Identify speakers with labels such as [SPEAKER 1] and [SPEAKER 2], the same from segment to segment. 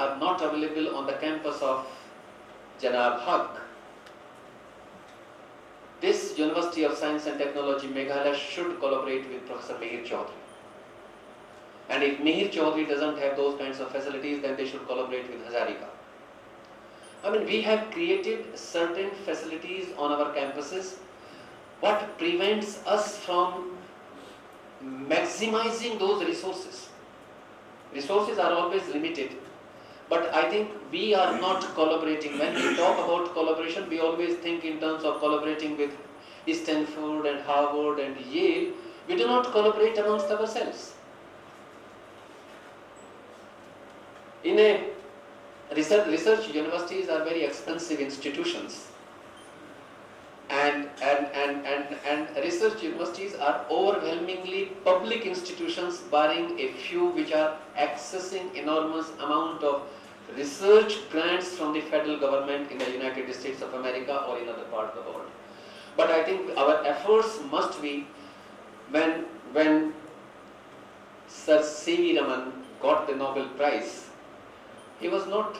[SPEAKER 1] are not available on the campus of Janab Haq, this University of Science and Technology Meghalaya should collaborate with Professor Mihir Chaudhary. And if Mihir Chaudhary doesn't have those kinds of facilities, then they should collaborate with Hazarika. I mean, we have created certain facilities on our campuses. What prevents us from maximizing those resources? Resources are always limited, but I think we are not collaborating. When we talk about collaboration, we always think in terms of collaborating with Stanford and Harvard and Yale. We do not collaborate amongst ourselves. In a research universities are very expensive institutions, and research universities are overwhelmingly public institutions, barring a few which are accessing enormous amount of research grants from the federal government in the United States of America or in other parts of the world. But I think our efforts must be, when Sir C.V. Raman got the Nobel Prize, he was not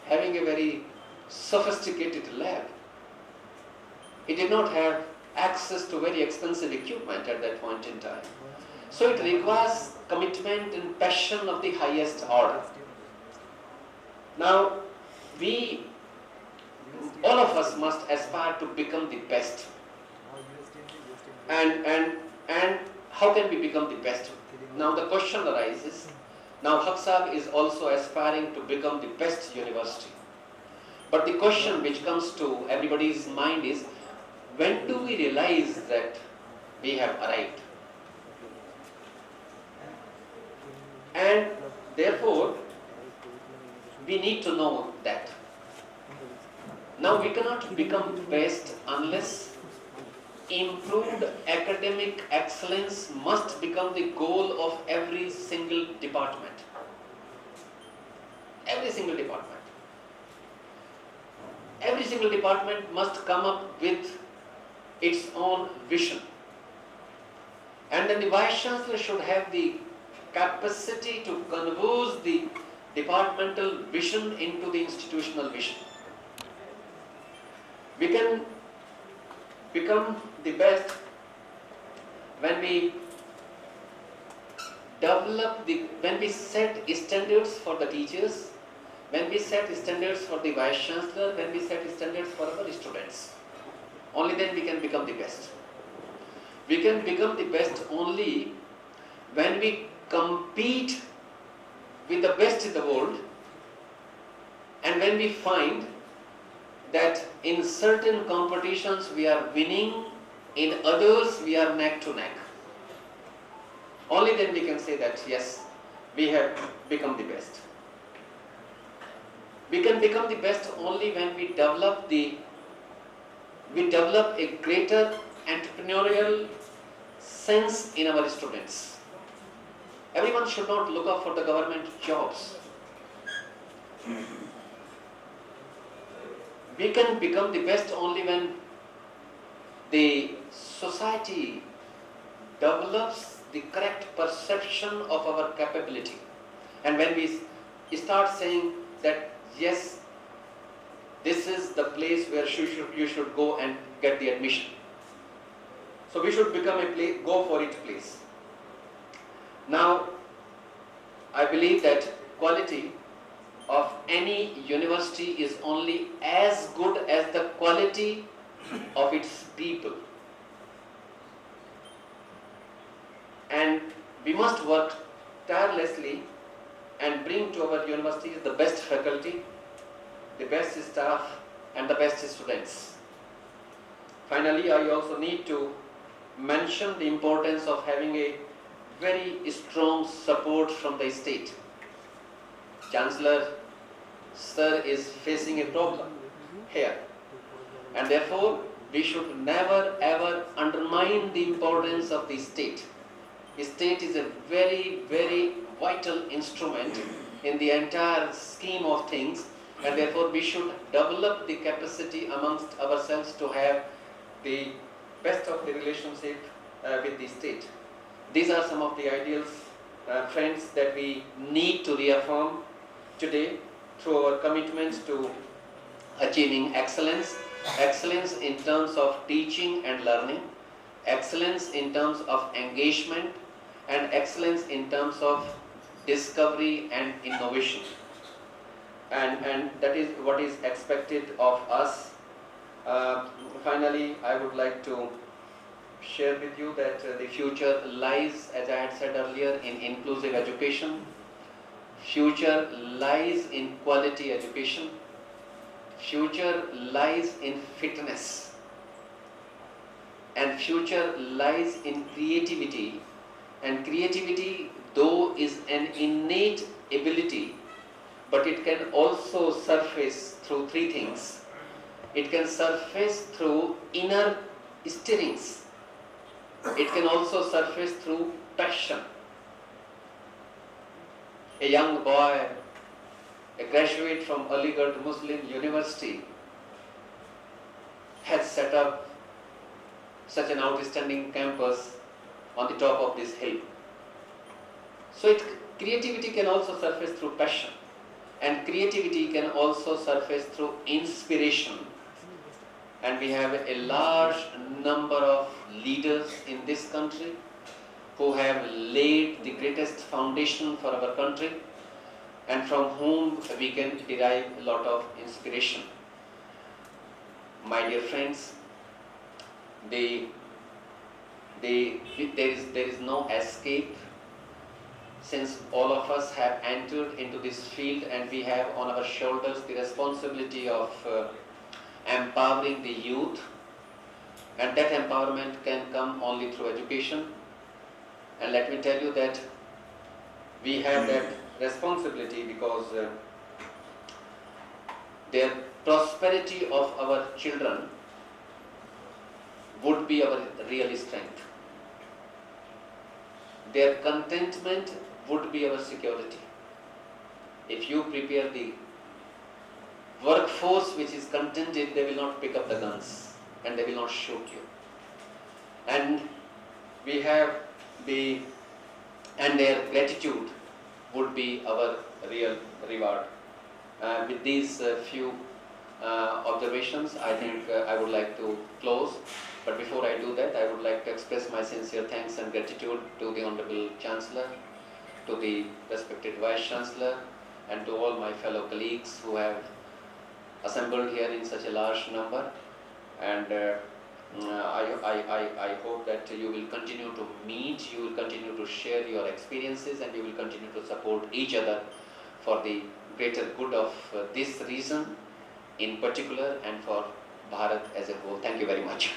[SPEAKER 1] having a very sophisticated lab. He did not have access to very expensive equipment at that point in time. So it requires commitment and passion of the highest order. Now, all of us must aspire to become the best. And how can we become the best? Now the question arises, now Haq Sahib is also aspiring to become the best university. But the question which comes to everybody's mind is, when do we realize that we have arrived? And therefore, we need to know that. Now we cannot become best unless improved academic excellence must become the goal of every single department. Every single department. Every single department must come up with its own vision. And then the Vice Chancellor should have the capacity to converse the departmental vision into the institutional vision. We can become the best when we when we set standards for the teachers, when we set standards for the Vice Chancellor, when we set standards for our students. Only then we can become the best. We can become the best only when we compete with the best in the world, and when we find that in certain competitions we are winning, in others we are neck to neck. Only then we can say that yes, we have become the best. We can become the best only when we develop a greater entrepreneurial sense in our students. Everyone should not look up for the government jobs. We can become the best only when the society develops the correct perception of our capability. And when we start saying that yes, this is the place where you should go and get the admission. So we should become go for it place. Now, I believe that quality of any university is only as good as the quality of its people. And we must work tirelessly and bring to our universities the best faculty, the best staff, and the best students. Finally, I also need to mention the importance of having a very strong support from the state. Chancellor Sir is facing a problem here, and therefore we should never ever undermine the importance of the state. The state is a very, very vital instrument in the entire scheme of things, and therefore we should develop the capacity amongst ourselves to have the best of the relationship with the state. These are some of the ideals, friends, that we need to reaffirm today through our commitment to achieving excellence, excellence in terms of teaching and learning, excellence in terms of engagement, and excellence in terms of discovery and innovation. And that is what is expected of us. Finally, I would like to share with you that the future lies, as I had said earlier, in inclusive education. Future lies in quality education. Future lies in fitness. And future lies in creativity. And creativity, though, is an innate ability, but it can also surface through three things. It can surface through inner stirrings. It can also surface through passion. A young boy, a graduate from Aligarh Muslim University, has set up such an outstanding campus on the top of this hill. So creativity can also surface through passion, and creativity can also surface through inspiration. And we have a large number of leaders in this country who have laid the greatest foundation for our country and from whom we can derive a lot of inspiration. My dear friends, there is no escape, since all of us have entered into this field and we have on our shoulders the responsibility of empowering the youth, and that empowerment can come only through education. And let me tell you that we have that responsibility because their prosperity of our children would be our real strength. Their contentment would be our security. If you prepare the workforce which is contented, they will not pick up the guns and they will not shoot you. And we have and their gratitude would be our real reward. With these few observations, I think I would like to close. But before I do that, I would like to express my sincere thanks and gratitude to the Honorable Chancellor, to the respected Vice Chancellor, and to all my fellow colleagues who have assembled here in such a large number. And I hope that you will continue to meet, you will continue to share your experiences, and you will continue to support each other for the greater good of this region in particular and for Bharat as a whole. Thank you very much.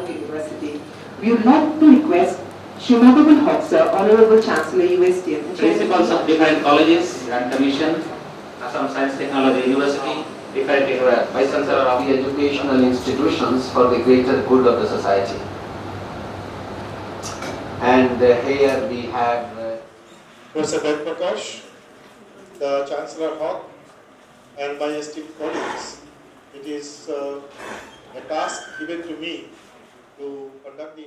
[SPEAKER 2] University. We would like to request Shrimati Hoxha, Honorable Chancellor, USTM,
[SPEAKER 1] Principals of different colleges and commission, Assam Science Technology University, different Vice Chancellor of the educational institutions for the greater good of the society. And here we have
[SPEAKER 3] Professor Ved Prakash, the Chancellor Hawk, and my esteemed colleagues. It is a task given to me to conduct the